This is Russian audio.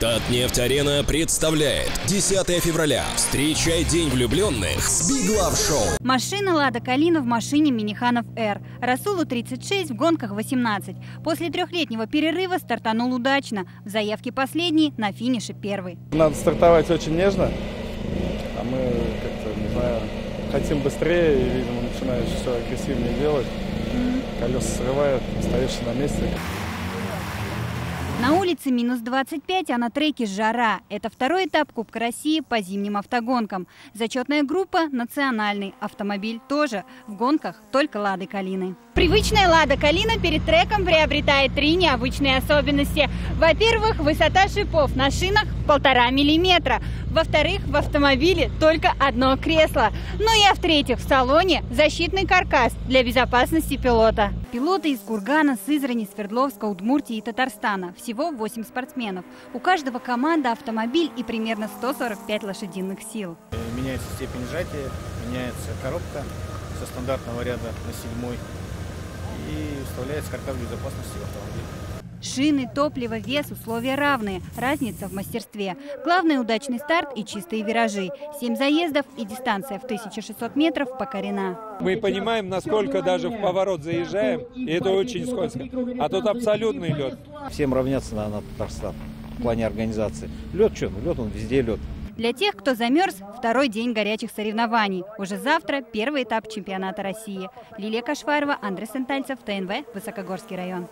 Татнефть-арена представляет 10 февраля. Встречай День влюбленных с Big Love Show. Машина «Лада Калина» в машине Миниханов R. Расулу 36, в гонках 18. После трехлетнего перерыва стартанул удачно. В заявке последний, на финише первый. Надо стартовать очень нежно, а мы как-то, не знаю, хотим быстрее и, видимо, начинаешь все агрессивнее делать. Колеса срывают, остаешься на месте. На улице минус 25, а на треке жара. Это второй этап Кубка России по зимним автогонкам. Зачетная группа национальный. Автомобиль тоже. В гонках только «Лады Калины». Привычная «Лада Калина» перед треком приобретает 3 необычные особенности. Во-первых, высота шипов на шинах 1,5 миллиметра. Во-вторых, в автомобиле только одно кресло. Ну и в-третьих, в салоне защитный каркас для безопасности пилота. Пилоты из Кургана, Сызрани, Свердловска, Удмуртии и Татарстана. Всего 8 спортсменов. У каждого команда, автомобиль и примерно 145 лошадиных сил. Меняется степень сжатия, меняется коробка со стандартного ряда на 7-й и вставляется каркас безопасности в автомобиль. Шины, топливо, вес, условия равные. Разница в мастерстве. Главное – удачный старт и чистые виражи. 7 заездов и дистанция в 1600 метров покорена. Мы понимаем, насколько даже в поворот заезжаем, и это очень скользко. А тут абсолютный лед. Всем равняться на Татарстан в плане организации. Лед что? Лед, он везде лед. Для тех, кто замерз, второй день горячих соревнований. Уже завтра первый этап чемпионата России. Лилия Кашварова, Андрей Сентальцев, ТНВ, Высокогорский район.